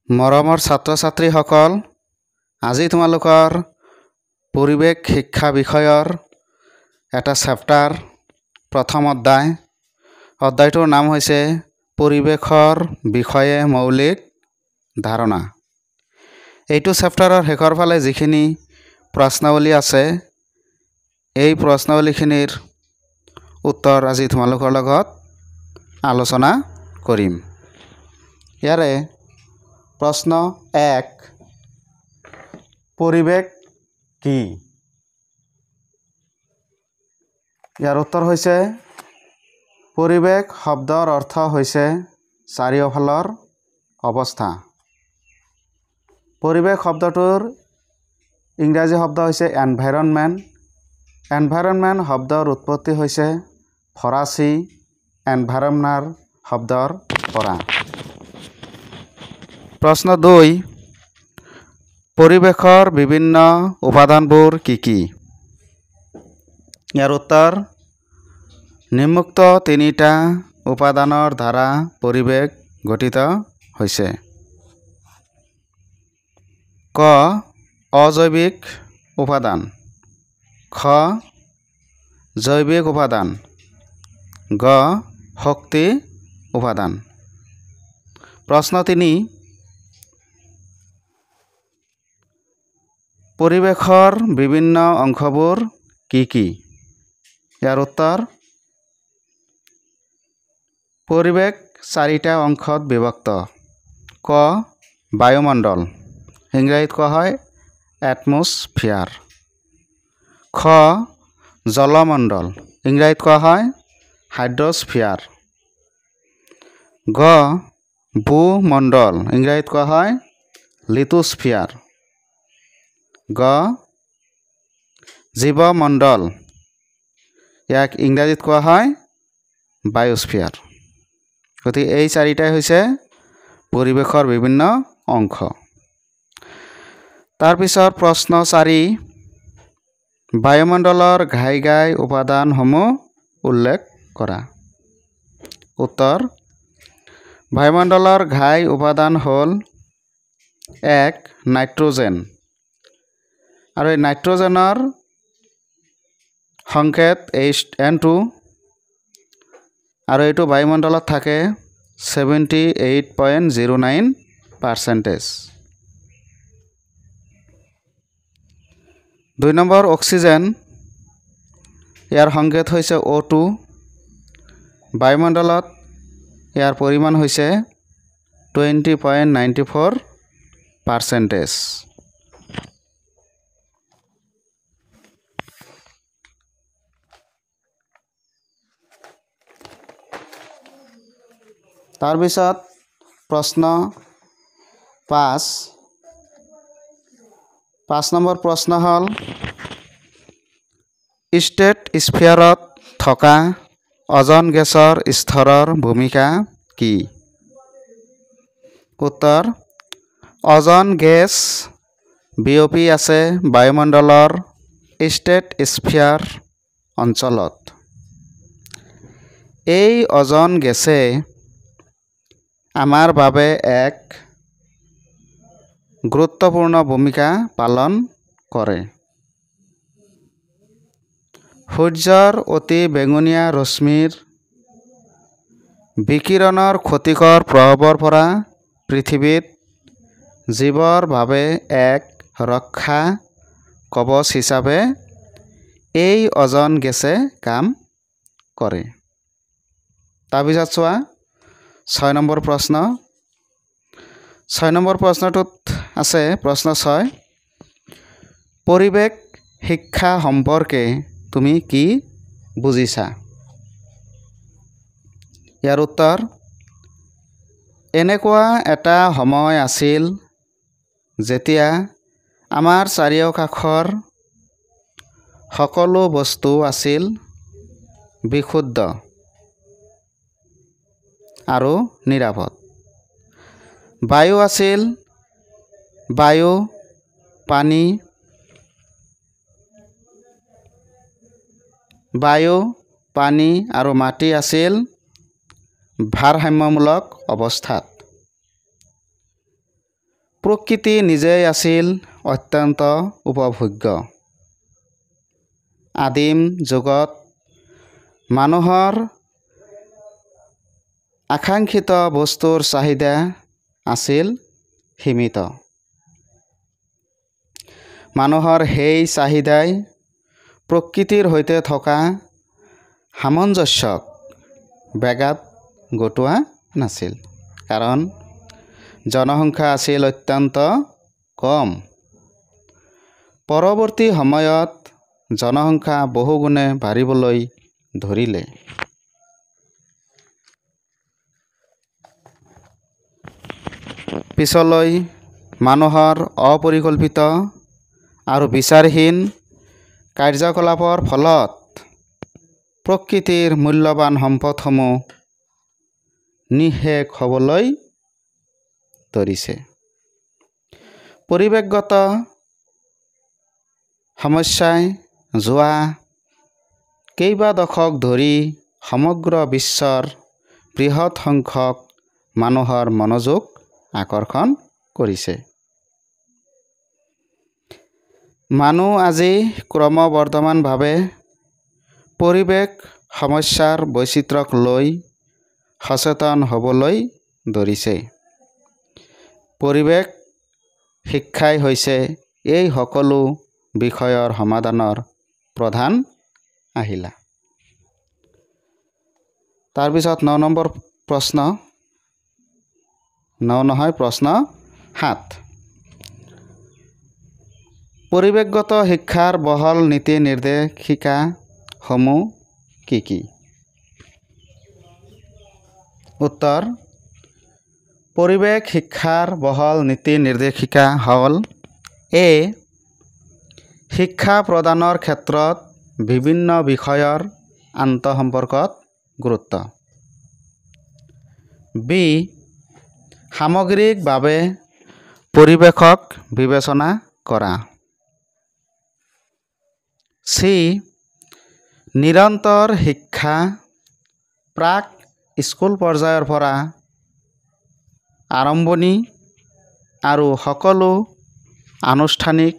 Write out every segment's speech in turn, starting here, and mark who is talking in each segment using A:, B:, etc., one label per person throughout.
A: মৰমৰ ছাত্ৰ ছাত্ৰীসকল, আজি তোমালোকৰ পৰিৱেশ শিক্ষা বিষয়ৰ এটা চেপ্টাৰ প্ৰথম অধ্যায়টোৰ নাম হৈছে পৰিৱেশৰ বিষয়ে মৌলিক ধাৰণা। এইটো চেপ্টাৰৰ শেষৰ ফালে যিখিনি প্ৰশ্নাৱলী আছে, এই প্ৰশ্নাৱলীখিনিৰ উত্তৰ আজি তোমালোকৰ লগত আলোচনা কৰিম। ইয়াৰে প্ৰশ্ন 1, পৰিৱেশ কি? ইয়াৰ উত্তৰ হৈছে পৰিৱেশ শব্দৰ অৰ্থ হৈছে চাৰিওফালৰ অৱস্থা। পৰিৱেশ শব্দটোৰ ইংৰাজী শব্দ হৈছে এনভাইৰনমেণ্ট। এনভাইৰনমেণ্ট শব্দৰ উৎপত্তি হৈছে ফৰাচী এনভাইৰনাৰ শব্দৰ পৰা। প্ৰশ্ন 2, পৰিৱেশৰ বিভিন্ন উপাদানবোৰ কি কি? ইয়াৰ উত্তৰ নিম্নোক্ত তিনিটা উপাদানৰ দ্বাৰা পৰিৱেশ গঠিত হৈছে। ক, অজৈৱিক উপাদান। খ, জৈৱিক উপাদান। গ, শক্তি উপাদান। প্ৰশ্ন 3, পৰিৱেশৰ বিভিন্ন অংশবোৰ কি কি? ইয়াৰ উত্তৰ পৰিৱেশ চাৰিটা অংশত বিভক্ত। ক, বায়ুমণ্ডল, ইংৰাজীত কোৱা হয় এটমস্ফিয়াৰ। খ, জলমণ্ডল, ইংৰাজীত কোৱা হয় হাইড্ৰস্ফিয়াৰ। গ, ভূমণ্ডল, ইংৰাজীত কোৱা হয় লিথোস্ফিয়াৰ। গ, জীৱমণ্ডল, ইয়াক ইংৰাজীত কোৱা হয় বায়ুস্ফিয়াৰ। গতিকে এই চাৰিটাই হৈছে পৰিৱেশৰ বিভিন্ন অংশ। তাৰপিছত প্ৰশ্ন 4, বায়ুমণ্ডলৰ ঘাই উপাদানসমূহ উল্লেখ কৰা। উত্তৰ, বায়ুমণ্ডলৰ ঘাই উপাদান হ'ল 1, নাইট্ৰজেন। আৰু এই নাইট্ৰজেনৰ সংকেত N2, আৰু এইটো বায়ুমণ্ডলত থাকে 78.09%। 2 নম্বৰ অক্সিজেন, ইয়াৰ সংকেত হৈছে O2। বায়ুমণ্ডলত ইয়াৰ পৰিমাণ হৈছে 20.94%। তাৰপিছত প্ৰশ্ন 5 নম্বৰ প্ৰশ্ন হ'ল ষ্ট্ৰেটোস্ফিয়াৰত থকা অজন গেছৰ স্তৰৰ ভূমিকা কি? উত্তৰ, অজন গেছ বিয়পি আছে বায়ুমণ্ডলৰ ষ্ট্ৰেটোস্ফিয়াৰ অঞ্চলত। এই অজন গেছে আমাৰ বাবে এক গুৰুত্বপূৰ্ণ ভূমিকা পালন কৰে। সূৰ্যৰ অতি বেঙুনীয়া ৰশ্মিৰ বিকিৰণৰ ক্ষতিকৰ প্ৰভাৱৰ পৰা পৃথিৱীত জীৱৰ বাবে এক ৰক্ষা কৱচ হিচাপে এই অজন গেছে কাম কৰে। তাৰপিছত চোৱা 6 নম্বৰ প্ৰশ্ন। 6 নম্বৰ প্ৰশ্নটোত আছে প্ৰশ্ন 6, পৰিৱেশ শিক্ষা সম্পৰ্কে তুমি কি বুজিছা? ইয়াৰ উত্তৰ, এনেকুৱা এটা সময় আছিল যেতিয়া আমাৰ চাৰিওকাষৰ সকলো বস্তু আছিল বিশুদ্ধ আৰু নিৰাপদ। বায়ু আছিল, বায়ু, পানী আৰু মাটি আছিল ভাৰসাম্যমূলক অৱস্থাত। প্ৰকৃতি নিজেই আছিল অত্যন্ত উপভোগ্য। আদিম যুগত মানুহৰ আকাংক্ষিত বস্তুৰ চাহিদা আছিল সীমিত। মানুহৰ সেই চাহিদাই প্ৰকৃতিৰ সৈতে থকা সামঞ্জস্যক ব্যাঘাত ঘটোৱা নাছিল, কাৰণ জনসংখ্যা আছিল অত্যন্ত কম। পৰৱৰ্তী সময়ত জনসংখ্যা বহুগুণে বাঢ়িবলৈ ধৰিলে। পিছলৈ মানুহৰ অপৰিকল্পিত আৰু বিচাৰহীন কাৰ্যকলাপৰ ফলত প্ৰকৃতিৰ মূল্যৱান সম্পদসমূহ নিঃশেষ হ'বলৈ ধৰিছে। পৰিৱেশগত সমস্যাই যোৱা কেইবা দশক ধৰি সমগ্ৰ বিশ্বৰ বৃহৎ সংখ্যক মানুহৰ মনোযোগ আকৰ্ষণ কৰিছে। মানুহ আজি ক্ৰমবৰ্ধমানভাৱে পৰিৱেশ সমস্যাৰ বৈচিত্ৰ্যক লৈ সচেতন হ'বলৈ ধৰিছে। পৰিৱেশ শিক্ষাই হৈছে এই সকলো বিষয়ৰ সমাধানৰ প্ৰধান আহিলা। তাৰপিছত 9 নম্বৰ প্ৰশ্ন, প্ৰশ্ন 7। পৰিৱেশগত শিক্ষাৰ বহল নীতি নিৰ্দেশিকাসমূহ কি কি? উত্তৰ: পৰিৱেশ শিক্ষাৰ বহল নীতি নিৰ্দেশিকা হ'ল: এ. শিক্ষা প্ৰদানৰ ক্ষেত্ৰত বিভিন্ন বিষয়ৰ আন্তঃসম্পৰ্কত গুৰুত্ব। বি. সামগ্ৰিকভাৱে পৰিৱেশক বিবেচনা কৰা। চি. নিৰন্তৰ শিক্ষা প্ৰাক-স্কুল পৰ্যায়ৰ পৰা আৰম্ভণি আৰু সকলো আনুষ্ঠানিক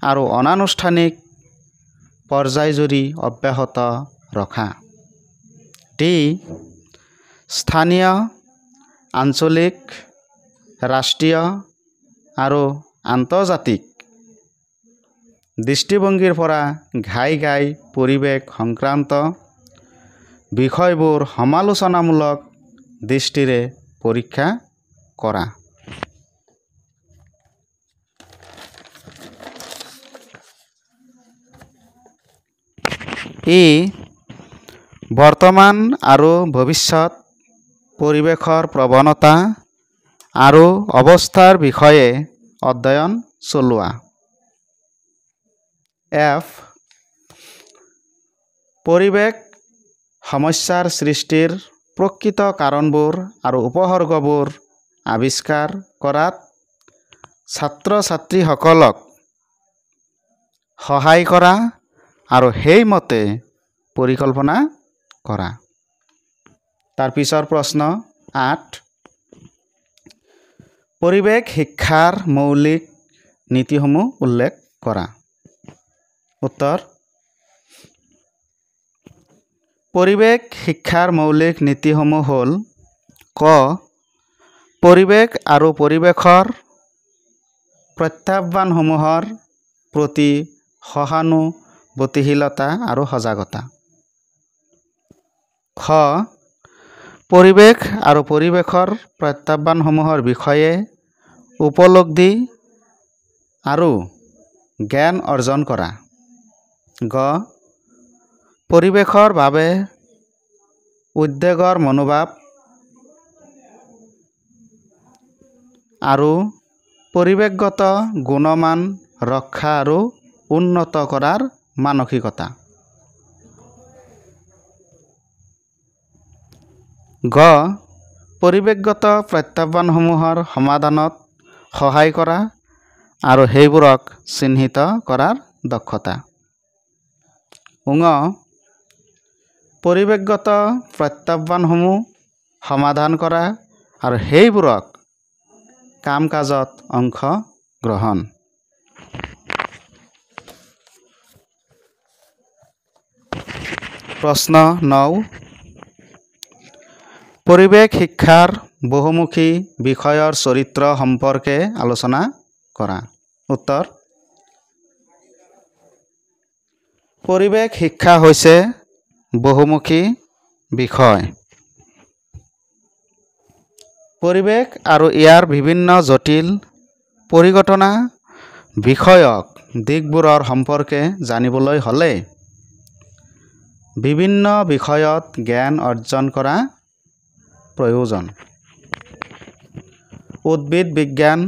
A: আৰু অনানুষ্ঠানিক পৰ্যায়জুৰি অব্যাহত ৰখা। ডি. স্থানীয়, আঞ্চলিক, ৰাষ্ট্ৰীয় আৰু আন্তৰ্জাতিক দৃষ্টিভংগীৰ পৰা ঘাই পৰিৱেশ সংক্ৰান্ত বিষয়বোৰ সমালোচনামূলক দৃষ্টিৰে পৰীক্ষা কৰা। ই বৰ্তমান আৰু ভৱিষ্যত পৰিৱেশৰ প্ৰৱণতা আৰু অৱস্থাৰ বিষয়ে অধ্যয়ন চলোৱা। এফ. পৰিৱেশ সমস্যাৰ সৃষ্টিৰ প্ৰকৃত কাৰণবোৰ আৰু উপসৰ্গবোৰ আৱিষ্কাৰ কৰাত ছাত্ৰ-ছাত্ৰীসকলক সহায় কৰা আৰু সেইমতে পৰিকল্পনা কৰা। তাৰ পিছৰ প্ৰশ্ন 8। পৰিৱেশ শিক্ষাৰ মৌলিক নীতিসমূহ উল্লেখ কৰা। উত্তৰ: পৰিৱেশ শিক্ষাৰ মৌলিক নীতিসমূহ হ'ল: ক. পৰিৱেশ আৰু পৰিৱেশৰ প্ৰত্যাহ্বানসমূহৰ প্ৰতি সহানুভূতিশীলতা আৰু সজাগতা। খ. পৰিৱেশ আৰু পৰিৱেশৰ প্ৰত্যাহ্বানসমূহৰ বিষয়ে উপলব্ধি আৰু জ্ঞান অৰ্জন কৰা। গ. পৰিৱেশৰ বাবে উদ্বেগৰ মনোভাৱ আৰু পৰিৱেশগত গুণমান ৰক্ষা আৰু উন্নত কৰাৰ মানসিকতা। গ. পৰিৱেশগত প্ৰত্যাহ্বানসমূহৰ সমাধানত সহায় কৰা আৰু সেইবোৰক চিহ্নিত কৰাৰ দক্ষতা। ঙ. পৰিৱেশগত প্ৰত্যাহ্বানসমূহ সমাধান কৰা আৰু সেইবোৰক কাম কাজত অংশগ্ৰহণ। প্ৰশ্ন 9, পৰিৱেশ শিক্ষাৰ বহুমুখী বিষয়ৰ চৰিত্ৰ সম্পৰ্কে আলোচনা কৰা। উত্তৰ, পৰিৱেশ শিক্ষা হৈছে বহুমুখী বিষয়। পৰিৱেশ আৰু ইয়াৰ বিভিন্ন জটিল পৰিঘটনা বিষয়ক দিশবোৰৰ সম্পৰ্কে জানিবলৈ হ'লে বিভিন্ন বিষয়ত জ্ঞান অৰ্জন কৰা প্ৰয়োজন। উদ্ভিদ বিজ্ঞান,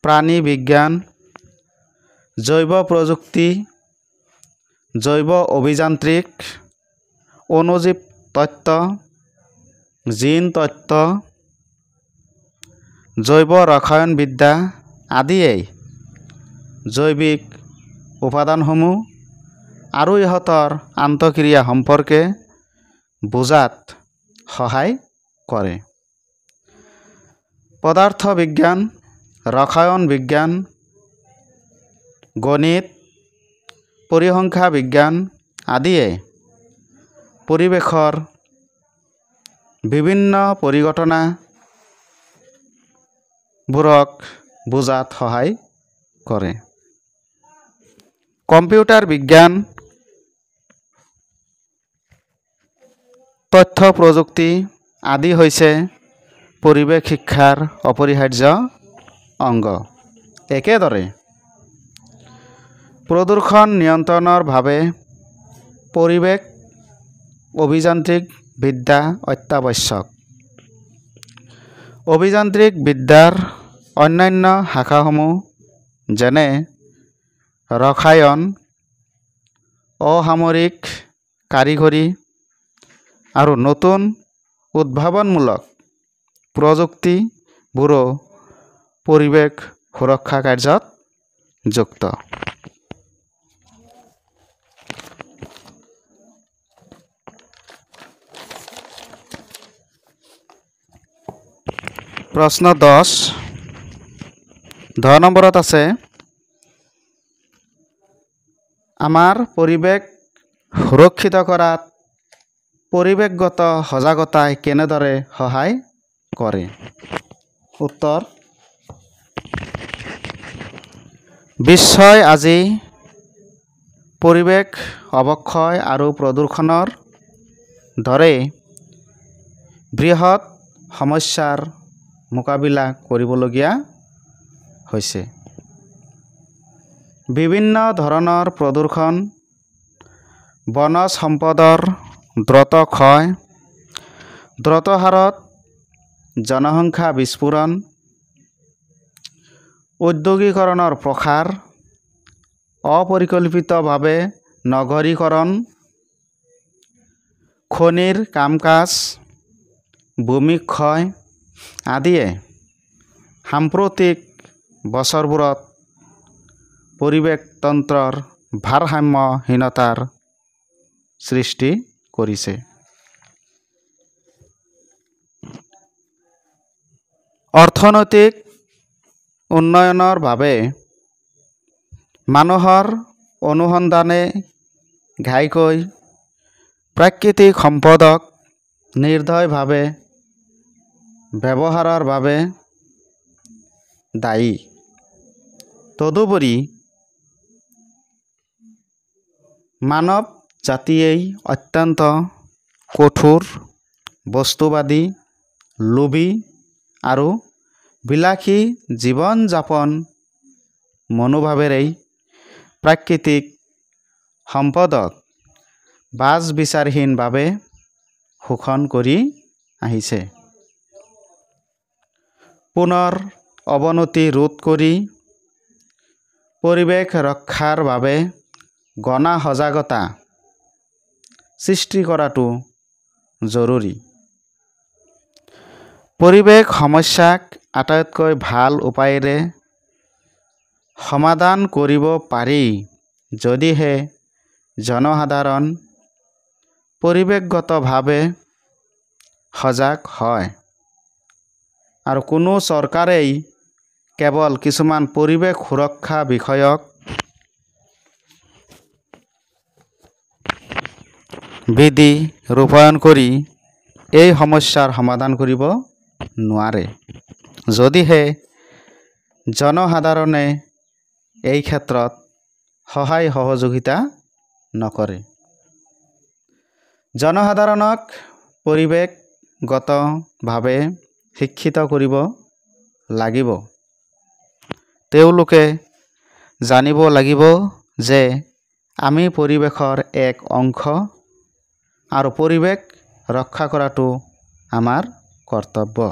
A: প্ৰাণী বিজ্ঞান, জৈৱ প্ৰযুক্তি, জৈৱ অভিযান্ত্ৰিক, অণুজীৱ তত্ত্ব, জিন তত্ত্ব, জৈৱ ৰসায়নবিদ্যা আদিয়েই জৈৱিক উপাদানসমূহ আৰু ইহঁতৰ আন্তঃক্ৰিয়া সম্পৰ্কে বুজাত সহায় কৰে। পদাৰ্থ বিজ্ঞান, ৰসায়ন বিজ্ঞান, গণিত, পৰিসংখ্যা বিজ্ঞান আদিয়ে পৰিৱেশৰ বিভিন্ন পৰিঘটনাবোৰক বুজাত সহায় কৰে। কম্পিউটাৰ বিজ্ঞান, তথ্য প্ৰযুক্তি আদি হৈছে পৰিৱেশ শিক্ষাৰ অপৰিহাৰ্য অংগ। একেদৰে প্ৰদূষণ নিয়ন্ত্ৰণৰ বাবে পৰিৱেশ অভিযান্ত্ৰিক বিদ্যা অত্যাৱশ্যক। অভিযান্ত্ৰিক বিদ্যাৰ অন্যান্য শাখাসমূহ যেনে ৰসায়ন, অসামৰিক কাৰিকৰী আৰু নতুন উদ্ভাৱনমূলক প্ৰযুক্তিবোৰো পৰিৱেশ সুৰক্ষা কাৰ্যত যুক্ত। প্ৰশ্ন 10, 10 নম্বৰত আছে, আমাৰ পৰিৱেশ সুৰক্ষিত কৰাত পৰিৱেশগত সজাগতাই কেনেদৰে সহায় কৰে? উত্তৰ, বিশ্বই আজি পৰিৱেশ অৱক্ষয় আৰু প্ৰদূষণৰ দৰে বৃহৎ সমস্যাৰ মোকাবিলা কৰিবলগীয়া হৈছে। বিভিন্ন ধৰণৰ প্ৰদূষণ, বনজ সম্পদৰ দ্ৰুত ক্ষয়, দ্ৰুত হাৰত জনসংখ্যা বিস্ফোৰণ, ঔদ্যোগিকৰণৰ প্ৰসাৰ, অপৰিকল্পিতভাৱে নগৰীকৰণ, খনিৰ কাম-কাজ, ভূমিক্ষয় আদিয়ে সাম্প্ৰতিক বছৰবোৰত পৰিৱেশ তন্ত্ৰৰ ভাৰসাম্যহীনতাৰ সৃষ্টি কৰিছে। অৰ্থনৈতিক উন্নয়নৰ বাবে মানুহৰ অনুসন্ধানে ঘাইকৈ প্ৰাকৃতিক সম্পদক নিৰ্দয়ভাৱে ব্যৱহাৰৰ বাবে দায়ী। তদুপৰি মানৱ জাতিয়েই অত্যন্ত কঠোৰ, বস্তুবাদী, লোভী আৰু বিলাসী জীৱন-যাপন মনোভাৱেৰেই প্ৰাকৃতিক সম্পদক বাছ-বিচাৰহীনভাৱে শোষণ কৰি আহিছে। পুনৰ অৱনতি ৰোধ কৰি পৰিৱেশ ৰক্ষাৰ বাবে গণ সজাগতা সৃষ্টি কৰাটো জৰুৰী। পৰিৱেশ সমস্যাক আটাইতকৈ ভাল উপায়েৰে সমাধান কৰিব পাৰি যদিহে জনসাধাৰণ পৰিৱেশগতভাৱে সজাগ হয়। আৰু কোনো চৰকাৰেই কেৱল কিছুমান পৰিৱেশ সুৰক্ষা বিষয়ক বিধি ৰূপায়ণ কৰি এই সমস্যাৰ সমাধান কৰিব নোৱাৰে, যদিহে জনসাধাৰণে এই ক্ষেত্ৰত সহায় সহযোগিতা নকৰে। জনসাধাৰণক পৰিৱেশগতভাৱে শিক্ষিত কৰিব লাগিব। তেওঁলোকে জানিব লাগিব যে আমি পৰিৱেশৰ এক অংশ আৰু পৰিৱেশ ৰক্ষা কৰাটো আমাৰ কৰ্তব্য।